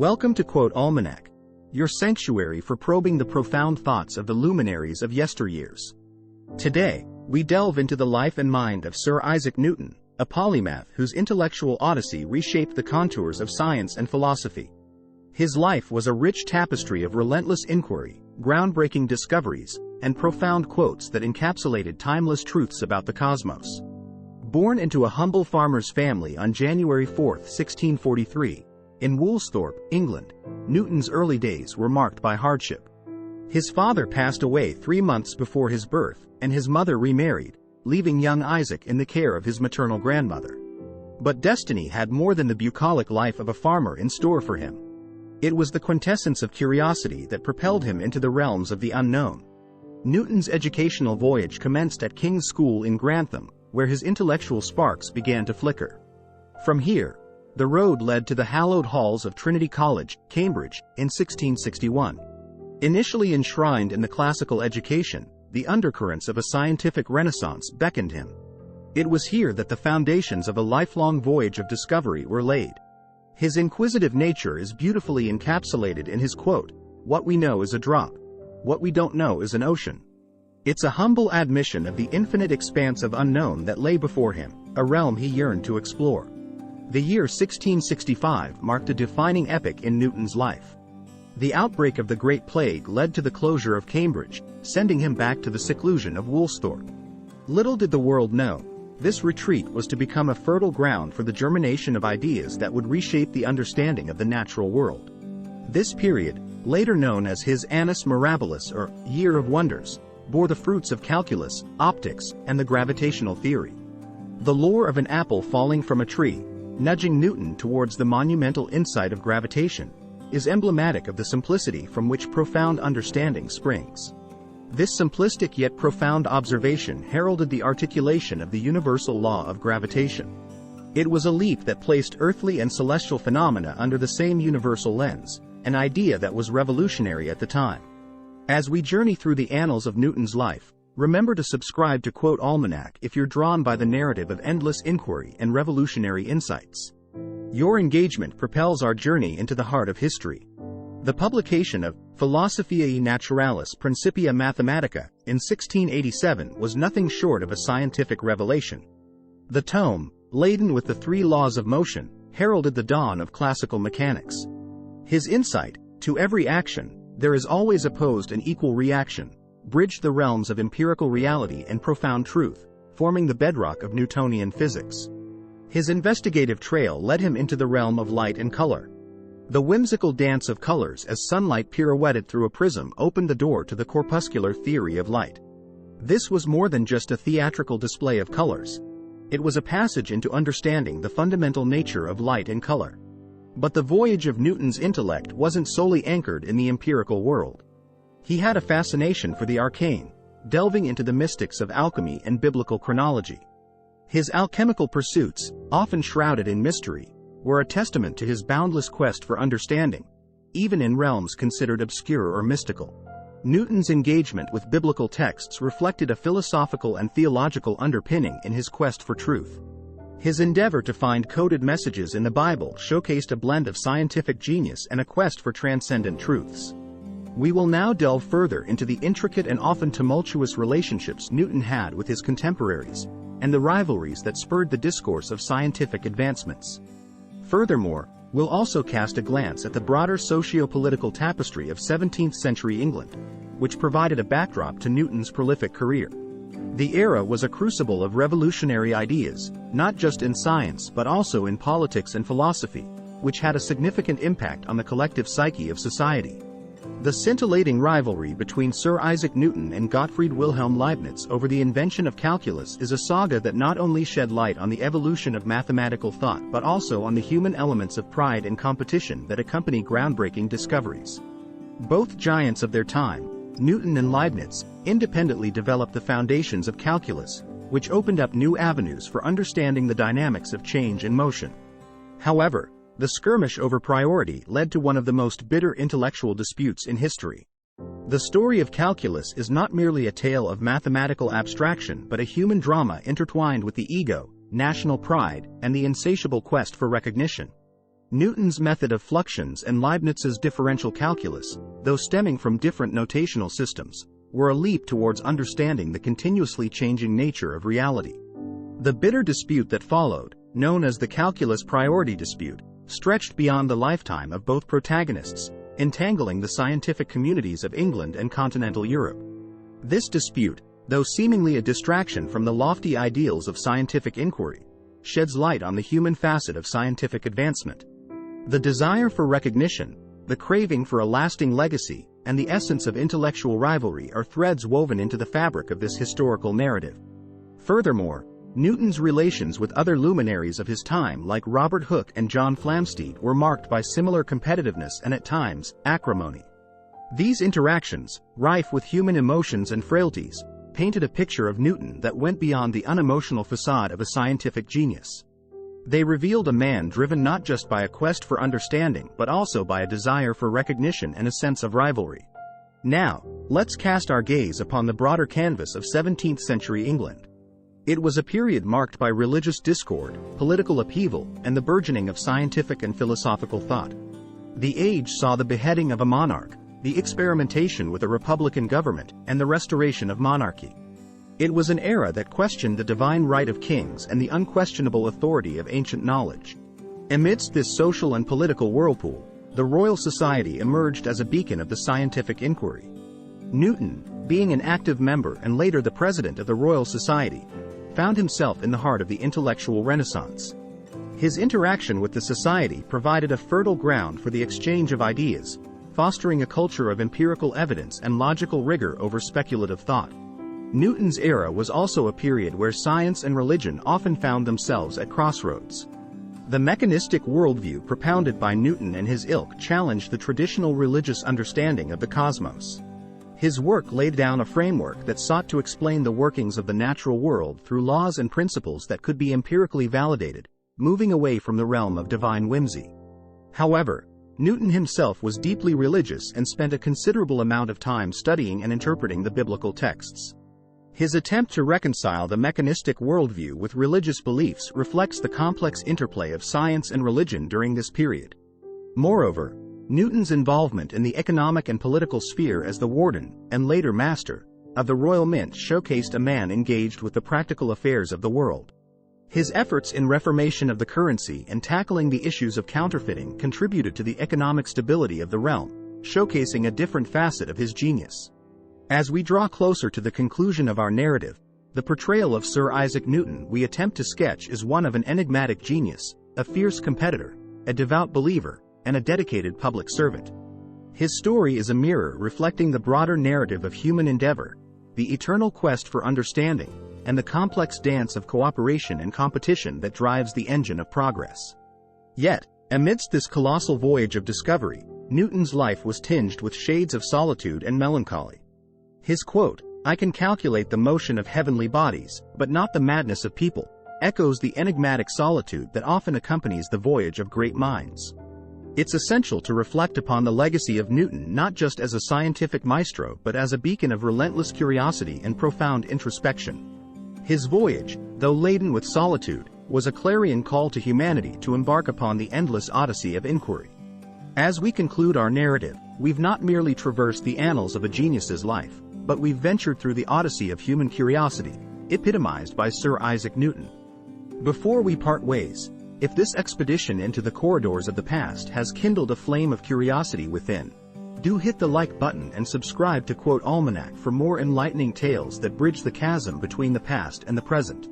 Welcome to Quote Almanac, your sanctuary for probing the profound thoughts of the luminaries of yesteryears. Today, we delve into the life and mind of Sir Isaac Newton, a polymath whose intellectual odyssey reshaped the contours of science and philosophy. His life was a rich tapestry of relentless inquiry, groundbreaking discoveries, and profound quotes that encapsulated timeless truths about the cosmos. Born into a humble farmer's family on January 4, 1643, in Woolsthorpe, England, Newton's early days were marked by hardship. His father passed away 3 months before his birth, and his mother remarried, leaving young Isaac in the care of his maternal grandmother. But destiny had more than the bucolic life of a farmer in store for him. It was the quintessence of curiosity that propelled him into the realms of the unknown. Newton's educational voyage commenced at King's School in Grantham, where his intellectual sparks began to flicker. From here, the road led to the hallowed halls of Trinity College, Cambridge, in 1661. Initially enshrined in the classical education, the undercurrents of a scientific renaissance beckoned him. It was here that the foundations of a lifelong voyage of discovery were laid. His inquisitive nature is beautifully encapsulated in his quote, "What we know is a drop. What we don't know is an ocean." It's a humble admission of the infinite expanse of unknown that lay before him, a realm he yearned to explore. The year 1665 marked a defining epoch in Newton's life. The outbreak of the Great Plague led to the closure of Cambridge, sending him back to the seclusion of Woolsthorpe. Little did the world know, this retreat was to become a fertile ground for the germination of ideas that would reshape the understanding of the natural world. This period, later known as his Annus Mirabilis or Year of Wonders, bore the fruits of calculus, optics, and the gravitational theory. The lore of an apple falling from a tree, nudging Newton towards the monumental insight of gravitation, is emblematic of the simplicity from which profound understanding springs. This simplistic yet profound observation heralded the articulation of the universal law of gravitation. It was a leap that placed earthly and celestial phenomena under the same universal lens, an idea that was revolutionary at the time. As we journey through the annals of Newton's life, remember to subscribe to Quote Almanac if you're drawn by the narrative of endless inquiry and revolutionary insights. Your engagement propels our journey into the heart of history. The publication of Philosophiae Naturalis Principia Mathematica in 1687 was nothing short of a scientific revelation. The tome, laden with the 3 laws of motion, heralded the dawn of classical mechanics. His insight, "To every action, there is always opposed an equal reaction," bridged the realms of empirical reality and profound truth, forming the bedrock of Newtonian physics. His investigative trail led him into the realm of light and color. The whimsical dance of colors as sunlight pirouetted through a prism opened the door to the corpuscular theory of light. This was more than just a theatrical display of colors. It was a passage into understanding the fundamental nature of light and color. But the voyage of Newton's intellect wasn't solely anchored in the empirical world. He had a fascination for the arcane, delving into the mystics of alchemy and biblical chronology. His alchemical pursuits, often shrouded in mystery, were a testament to his boundless quest for understanding, even in realms considered obscure or mystical. Newton's engagement with biblical texts reflected a philosophical and theological underpinning in his quest for truth. His endeavor to find coded messages in the Bible showcased a blend of scientific genius and a quest for transcendent truths. We will now delve further into the intricate and often tumultuous relationships Newton had with his contemporaries, and the rivalries that spurred the discourse of scientific advancements. Furthermore, we'll also cast a glance at the broader socio-political tapestry of 17th-century England, which provided a backdrop to Newton's prolific career. The era was a crucible of revolutionary ideas, not just in science but also in politics and philosophy, which had a significant impact on the collective psyche of society. The scintillating rivalry between Sir Isaac Newton and Gottfried Wilhelm Leibniz over the invention of calculus is a saga that not only shed light on the evolution of mathematical thought but also on the human elements of pride and competition that accompany groundbreaking discoveries. Both giants of their time, Newton and Leibniz, independently developed the foundations of calculus, which opened up new avenues for understanding the dynamics of change and motion. However, the skirmish over priority led to one of the most bitter intellectual disputes in history. The story of calculus is not merely a tale of mathematical abstraction but a human drama intertwined with the ego, national pride, and the insatiable quest for recognition. Newton's method of fluxions and Leibniz's differential calculus, though stemming from different notational systems, were a leap towards understanding the continuously changing nature of reality. The bitter dispute that followed, known as the calculus priority dispute, stretched beyond the lifetime of both protagonists, entangling the scientific communities of England and continental Europe. This dispute, though seemingly a distraction from the lofty ideals of scientific inquiry, sheds light on the human facet of scientific advancement. The desire for recognition, the craving for a lasting legacy, and the essence of intellectual rivalry are threads woven into the fabric of this historical narrative. Furthermore, Newton's relations with other luminaries of his time like Robert Hooke and John Flamsteed were marked by similar competitiveness and at times, acrimony. These interactions, rife with human emotions and frailties, painted a picture of Newton that went beyond the unemotional facade of a scientific genius. They revealed a man driven not just by a quest for understanding but also by a desire for recognition and a sense of rivalry. Now, let's cast our gaze upon the broader canvas of 17th-century England. It was a period marked by religious discord, political upheaval, and the burgeoning of scientific and philosophical thought. The age saw the beheading of a monarch, the experimentation with a republican government, and the restoration of monarchy. It was an era that questioned the divine right of kings and the unquestionable authority of ancient knowledge. Amidst this social and political whirlpool, the Royal Society emerged as a beacon of the scientific inquiry. Newton, being an active member and later the president of the Royal Society, found himself in the heart of the intellectual Renaissance. His interaction with the society provided a fertile ground for the exchange of ideas, fostering a culture of empirical evidence and logical rigor over speculative thought. Newton's era was also a period where science and religion often found themselves at crossroads. The mechanistic worldview propounded by Newton and his ilk challenged the traditional religious understanding of the cosmos. His work laid down a framework that sought to explain the workings of the natural world through laws and principles that could be empirically validated, moving away from the realm of divine whimsy. However, Newton himself was deeply religious and spent a considerable amount of time studying and interpreting the biblical texts. His attempt to reconcile the mechanistic worldview with religious beliefs reflects the complex interplay of science and religion during this period. Moreover, Newton's involvement in the economic and political sphere as the warden, and later master, of the Royal Mint showcased a man engaged with the practical affairs of the world. His efforts in reformation of the currency and tackling the issues of counterfeiting contributed to the economic stability of the realm, showcasing a different facet of his genius. As we draw closer to the conclusion of our narrative, the portrayal of Sir Isaac Newton we attempt to sketch is one of an enigmatic genius, a fierce competitor, a devout believer, and a dedicated public servant. His story is a mirror reflecting the broader narrative of human endeavor, the eternal quest for understanding, and the complex dance of cooperation and competition that drives the engine of progress. Yet, amidst this colossal voyage of discovery, Newton's life was tinged with shades of solitude and melancholy. His quote, "I can calculate the motion of heavenly bodies, but not the madness of people," echoes the enigmatic solitude that often accompanies the voyage of great minds. It's essential to reflect upon the legacy of Newton not just as a scientific maestro but as a beacon of relentless curiosity and profound introspection. His voyage, though laden with solitude, was a clarion call to humanity to embark upon the endless odyssey of inquiry. As we conclude our narrative, we've not merely traversed the annals of a genius's life, but we've ventured through the odyssey of human curiosity, epitomized by Sir Isaac Newton. Before we part ways, if this expedition into the corridors of the past has kindled a flame of curiosity within, do hit the like button and subscribe to Quote Almanac for more enlightening tales that bridge the chasm between the past and the present.